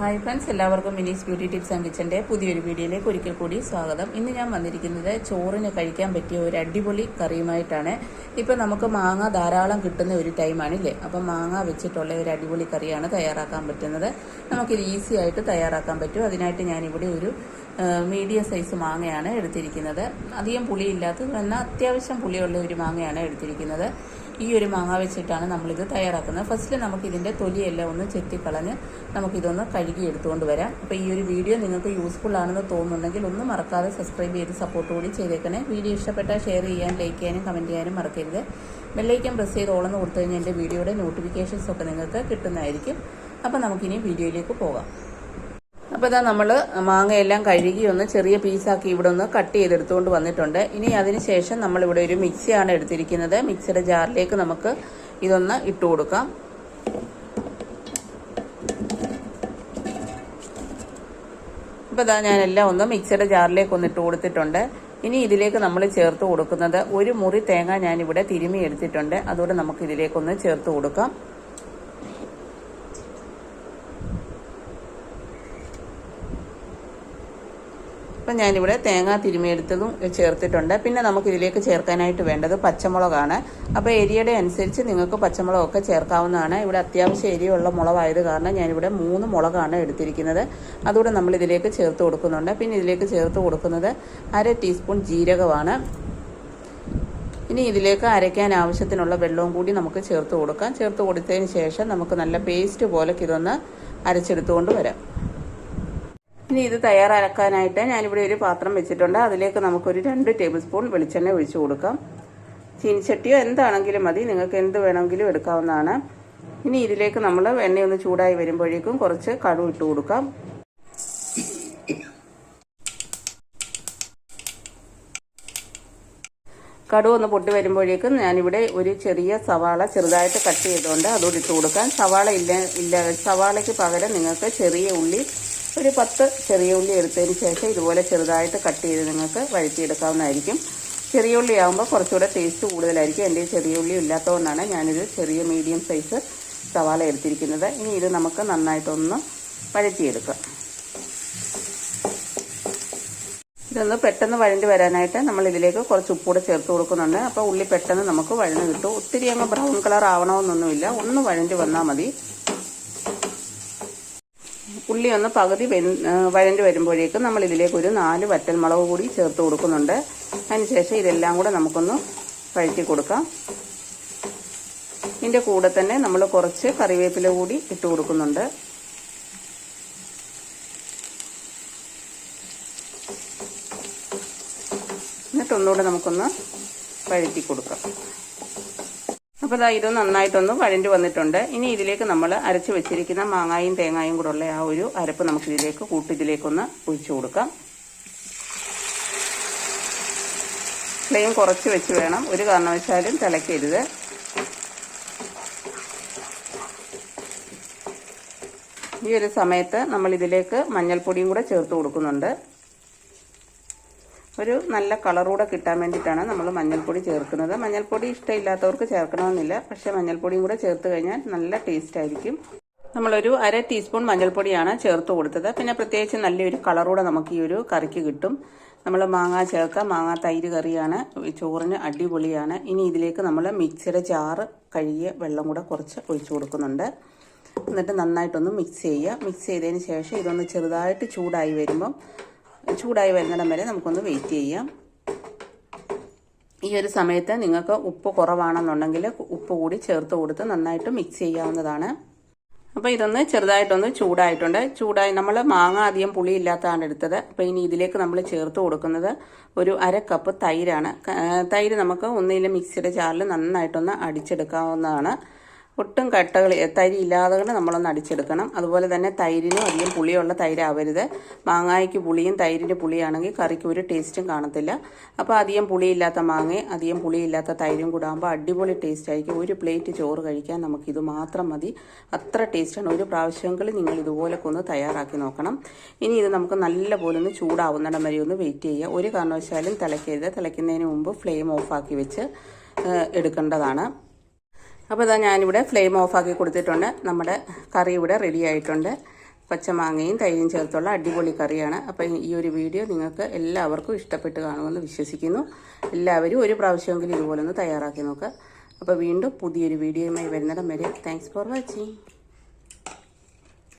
Hi friends, എല്ലാവർക്കും മിനീസ് beauty tips and കിച്ചൻ്റെ പുതിയൊരു വീഡിയോയിലേക്ക് ഒരിക്കൽ കൂടി സ്വാഗതം. ഇന്ന് ഞാൻ വന്നിരിക്കുന്നത് ചോറിന് കഴിക്കാൻ പറ്റിയ ഒരു അടിപൊളി കറിയുമായിട്ടാണ്. ഇപ്പം നമുക്ക് മാങ്ങ ധാരാളം കിട്ടുന്ന ഒരു ടൈമാണില്ലേ, അപ്പം മാങ്ങ വെച്ചിട്ടുള്ള ഒരു അടിപൊളി കറിയാണ് തയ്യാറാക്കാൻ പറ്റുന്നത്. നമുക്കിത് ഈസി ആയിട്ട് തയ്യാറാക്കാൻ പറ്റും. അതിനായിട്ട് ഞാനിവിടെ ഒരു മീഡിയം സൈസ് മാങ്ങയാണ് എടുത്തിരിക്കുന്നത്. അധികം പുളിയില്ലാത്തത് എന്നാൽ അത്യാവശ്യം പുളിയുള്ള ഒരു മാങ്ങയാണ് എടുത്തിരിക്കുന്നത്. ഈ ഒരു മാങ്ങ വെച്ചിട്ടാണ് നമ്മളിത് തയ്യാറാക്കുന്നത്. ഫസ്റ്റ് നമുക്കിതിൻ്റെ തൊലിയെല്ലാം ഒന്ന് ചെത്തിക്കളഞ്ഞ് നമുക്കിതൊന്ന് കഴുകി എടുത്തുകൊണ്ട് വരാം. അപ്പോൾ ഈ ഒരു വീഡിയോ നിങ്ങൾക്ക് യൂസ്ഫുൾ ആണെന്ന് തോന്നുന്നുണ്ടെങ്കിൽ ഒന്നും മറക്കാതെ സബ്സ്ക്രൈബ് ചെയ്ത് സപ്പോർട്ട് കൂടി ചെയ്തേക്കണേ. വീഡിയോ ഇഷ്ടപ്പെട്ടാൽ ഷെയർ ചെയ്യാനും ലൈക്ക് ചെയ്യാനും കമൻറ്റ് ചെയ്യാനും മറക്കരുത്. ബെല്ലൈക്കൻ പ്രസ് ചെയ്ത് ഓളെന്ന് കൊടുത്തു കഴിഞ്ഞാൽ എൻ്റെ വീഡിയോയുടെ നോട്ടിഫിക്കേഷൻസ് ഒക്കെ നിങ്ങൾക്ക് കിട്ടുന്നതായിരിക്കും. അപ്പോൾ നമുക്കിനി വീഡിയോയിലേക്ക് പോകാം. അപ്പോൾ ഇതാ നമ്മൾ മാങ്ങയെല്ലാം കഴുകി ഒന്ന് ചെറിയ പീസാക്കി ഇവിടെ ഒന്ന് കട്ട് ചെയ്തെടുത്തുകൊണ്ട് വന്നിട്ടുണ്ട്. ഇനി അതിന് ശേഷം നമ്മളിവിടെ ഒരു മിക്സിയാണ് എടുത്തിരിക്കുന്നത്. മിക്സിയുടെ ജാറിലേക്ക് നമുക്ക് ഇതൊന്ന് ഇട്ട് കൊടുക്കാം. അപ്പോൾ ഇതാ ഞാനെല്ലാം ഒന്ന് മിക്സിയുടെ ജാറിലേക്ക് ഒന്ന് ഇട്ട് കൊടുത്തിട്ടുണ്ട്. ഇനി ഇതിലേക്ക് നമ്മൾ ചേർത്ത് കൊടുക്കുന്നത് ഒരു മുറി തേങ്ങ ഞാനിവിടെ തിരുമ്മി എടുത്തിട്ടുണ്ട്. അതുകൊണ്ട് നമുക്ക് ഇതിലേക്കൊന്ന് ചേർത്ത് കൊടുക്കാം. അപ്പം ഞാനിവിടെ തേങ്ങ തിരുമിയെടുത്തതും ചേർത്തിട്ടുണ്ട്. പിന്നെ നമുക്കിതിലേക്ക് ചേർക്കാനായിട്ട് വേണ്ടത് പച്ചമുളകാണ്. അപ്പോൾ എരിയുടെ അനുസരിച്ച് നിങ്ങൾക്ക് പച്ചമുളകൊക്കെ ചേർക്കാവുന്നതാണ്. ഇവിടെ അത്യാവശ്യം എരിയുള്ള മുളകായത് കാരണം ഞാനിവിടെ 3 മുളകാണ് എടുത്തിരിക്കുന്നത്. അതുകൂടെ നമ്മളിതിലേക്ക് ചേർത്ത് കൊടുക്കുന്നുണ്ട്. പിന്നെ ഇതിലേക്ക് ചേർത്ത് കൊടുക്കുന്നത് 1/2 ടീസ്പൂൺ ജീരകമാണ്. ഇനി ഇതിലേക്ക് അരയ്ക്കാൻ ആവശ്യത്തിനുള്ള വെള്ളവും കൂടി നമുക്ക് ചേർത്ത് കൊടുക്കാം. ചേർത്ത് കൊടുത്തതിന് ശേഷം നമുക്ക് നല്ല പേസ്റ്റ് പോലെ ഇതൊന്ന് അരച്ചെടുത്തുകൊണ്ട് വരാം. ഇനി ഇത് തയ്യാറാക്കാനായിട്ട് ഞാനിവിടെ ഒരു പാത്രം വെച്ചിട്ടുണ്ട്. അതിലേക്ക് നമുക്കൊരു 2 ടേബിൾ സ്പൂൺ വെളിച്ചെണ്ണ ഒഴിച്ചു കൊടുക്കാം. ചീനിച്ചട്ടിയോ എന്താണെങ്കിലും മതി, നിങ്ങൾക്ക് എന്ത് വേണമെങ്കിലും എടുക്കാവുന്നതാണ്. ഇനി ഇതിലേക്ക് നമ്മൾ എണ്ണയൊന്ന് ചൂടായി വരുമ്പോഴേക്കും കുറച്ച് കടുക് ഇട്ട് കൊടുക്കാം. കടുക് ഒന്ന് പൊട്ടി വരുമ്പോഴേക്കും ഞാനിവിടെ ഒരു ചെറിയ സവാള ചെറുതായിട്ട് കട്ട് ചെയ്തുകൊണ്ട് അതോട് ഇട്ട് കൊടുക്കാം. സവാളയ്ക്ക് പകരം നിങ്ങൾക്ക് ചെറിയ ഉള്ളി ഒരു 10 ചെറിയ ഉള്ളി എടുത്തതിന് ശേഷം ഇതുപോലെ ചെറുതായിട്ട് കട്ട് ചെയ്ത് നിങ്ങൾക്ക് വഴറ്റിയെടുക്കാവുന്നതായിരിക്കും. ചെറിയ ഉള്ളി ആകുമ്പോൾ കുറച്ചുകൂടെ ടേസ്റ്റ് കൂടുതലായിരിക്കും. എൻ്റെ ചെറിയ ഉള്ളി ഇല്ലാത്തതുകൊണ്ടാണ് ഞാനിത് ചെറിയ മീഡിയം സൈസ് സവാള എടുത്തിരിക്കുന്നത്. ഇനി ഇത് നമുക്ക് നന്നായിട്ടൊന്ന് വഴറ്റിയെടുക്കാം. ഇതൊന്ന് പെട്ടെന്ന് വഴണ്ടി വരാനായിട്ട് നമ്മൾ ഇതിലേക്ക് കുറച്ച് ഉപ്പൂടെ ചേർത്ത് കൊടുക്കുന്നുണ്ട്. അപ്പോൾ ഉള്ളി പെട്ടെന്ന് നമുക്ക് വഴന്ന് കിട്ടും. ഒത്തിരി അങ്ങ് ബ്രൗൺ കളർ ആവണമെന്നൊന്നുമില്ല, ഒന്ന് വഴണ്ടി വന്നാൽ മതി. ഉള്ളി ഒന്ന് പകുതി വഴണ്ടി വരുമ്പോഴേക്കും നമ്മൾ ഇതിലേക്ക് ഒരു 4 വറ്റൽമുളക് കൂടി ചേർത്ത് കൊടുക്കുന്നുണ്ട്. അതിനുശേഷം ഇതെല്ലാം കൂടെ നമുക്കൊന്ന് വഴറ്റി കൊടുക്കാം. ഇതിൻ്റെ കൂടെ തന്നെ നമ്മൾ കുറച്ച് കറിവേപ്പില കൂടി ഇട്ട് കൊടുക്കുന്നുണ്ട്. എന്നിട്ടൊന്നുകൂടെ നമുക്കൊന്ന് വഴറ്റി കൊടുക്കാം. അപ്പോൾ ഇത് നന്നായിട്ടൊന്ന് വഴണ്ടി വന്നിട്ടുണ്ട്. ഇനി ഇതിലേക്ക് നമ്മൾ അരച്ച് വെച്ചിരിക്കുന്ന മാങ്ങായും തേങ്ങായും കൂടെ ഉള്ള ആ ഒരു അരപ്പ് നമുക്കിതിലേക്ക് ഇതിലേക്കൊന്ന് ഒഴിച്ചു കൊടുക്കാം. ഫ്ലെയിം കുറച്ച് വെച്ച് വേണം, ഒരു കാരണവശാലും തിളയ്ക്കരുത്. ഈ ഒരു സമയത്ത് നമ്മൾ ഇതിലേക്ക് മഞ്ഞൾപ്പൊടിയും കൂടെ ചേർത്ത് കൊടുക്കുന്നുണ്ട്. ഒരു നല്ല കളറൂടെ കിട്ടാൻ വേണ്ടിയിട്ടാണ് നമ്മൾ മഞ്ഞൾപ്പൊടി ചേർക്കുന്നത്. മഞ്ഞൾപ്പൊടി ഇഷ്ടമില്ലാത്തവർക്ക് ചേർക്കണമെന്നില്ല, പക്ഷേ മഞ്ഞൾപ്പൊടിയും കൂടെ ചേർത്ത് കഴിഞ്ഞാൽ നല്ല ടേസ്റ്റ് ആയിരിക്കും. നമ്മളൊരു 1/2 ടീസ്പൂൺ മഞ്ഞൾപ്പൊടിയാണ് ചേർത്ത് കൊടുത്തത്. പിന്നെ പ്രത്യേകിച്ച് നല്ലൊരു കളറൂടെ നമുക്ക് ഈ ഒരു കറിക്ക് കിട്ടും. നമ്മൾ മാങ്ങ ചേർക്കാം. മാങ്ങ തൈര് കറിയാണ്, ചോറിന് അടിപൊളിയാണ്. ഇനി ഇതിലേക്ക് നമ്മൾ മിക്സിയുടെ ജാറ് കഴുകിയ വെള്ളം കൂടെ കുറച്ച് ഒഴിച്ചു കൊടുക്കുന്നുണ്ട്. എന്നിട്ട് നന്നായിട്ടൊന്ന് മിക്സ് ചെയ്യുക. മിക്സ് ചെയ്തതിന് ശേഷം ഇതൊന്ന് ചെറുതായിട്ട് ചൂടായി വരുന്നിടം വരെ നമുക്കൊന്ന് വെയിറ്റ് ചെയ്യാം. ഈ ഒരു സമയത്ത് നിങ്ങൾക്ക് ഉപ്പ് കുറവാണെന്നുണ്ടെങ്കിൽ ഉപ്പ് കൂടി ചേർത്ത് കൊടുത്ത് നന്നായിട്ട് മിക്സ് ചെയ്യാവുന്നതാണ്. അപ്പോൾ ഇതൊന്ന് ചെറുതായിട്ടൊന്ന് ചൂടായി നമ്മൾ മാങ്ങ അധികം പുളിയില്ലാത്തതാണ് എടുത്തത്. അപ്പോൾ ഇനി ഇതിലേക്ക് നമ്മൾ ചേർത്ത് കൊടുക്കുന്നത് ഒരു 1/2 കപ്പ് തൈരാണ്. തൈര് നമുക്ക് ഒന്നിലും മിക്സിയുടെ ജാറിൽ നന്നായിട്ടൊന്ന് അടിച്ചെടുക്കാവുന്നതാണ്. ഒട്ടും തൈര് ഇല്ലാതെ കൊണ്ട് നമ്മളൊന്ന് അടിച്ചെടുക്കണം. അതുപോലെ തന്നെ തൈരിനും അധികം പുളിയുള്ള തൈരാവരുത്. മാങ്ങായ്ക്ക് പുളിയും തൈരിൻ്റെ പുളിയാണെങ്കിൽ കറിക്ക് ഒരു ടേസ്റ്റും കാണത്തില്ല. അപ്പോൾ അധികം പുളിയില്ലാത്ത മാങ്ങയും അധികം പുളിയില്ലാത്ത തൈരും കൂടെ ആകുമ്പോൾ അടിപൊളി ടേസ്റ്റ് ആയിരിക്കും. ഒരു പ്ലേറ്റ് ചോറ് കഴിക്കാൻ നമുക്കിത് മാത്രം മതി, അത്ര ടേസ്റ്റാണ്. ഒരു പ്രാവശ്യമെങ്കിലും നിങ്ങൾ ഇതുപോലൊക്കെ ഒന്ന് തയ്യാറാക്കി നോക്കണം. ഇനി ഇത് നമുക്ക് നല്ലപോലെ ഒന്ന് ചൂടാവുന്നിടം വരെ ഒന്ന് വെയിറ്റ് ചെയ്യുക. ഒരു കാരണവശാലും തിളയ്ക്കരുത്. തിളയ്ക്കുന്നതിന് മുമ്പ് ഫ്ലെയിം ഓഫാക്കി വെച്ച് എടുക്കേണ്ടതാണ്. അപ്പോൾ ഇതാ ഞാനിവിടെ ഫ്ലെയിം ഓഫാക്കി കൊടുത്തിട്ടുണ്ട്. നമ്മുടെ കറി ഇവിടെ റെഡി ആയിട്ടുണ്ട്. പച്ചമാങ്ങയും തൈരും ചേർത്തുള്ള അടിപൊളി കറിയാണ്. അപ്പോൾ ഈ ഒരു വീഡിയോ നിങ്ങൾക്ക് എല്ലാവർക്കും ഇഷ്ടപ്പെട്ട് കാണുമെന്ന് വിശ്വസിക്കുന്നു. എല്ലാവരും ഒരു പ്രാവശ്യമെങ്കിലും ഇതുപോലെ ഒന്ന് തയ്യാറാക്കി നോക്കുക. അപ്പോൾ വീണ്ടും പുതിയൊരു വീഡിയോയുമായി വരുന്നിടം വരെ താങ്ക്സ് ഫോർ വാച്ചിങ്.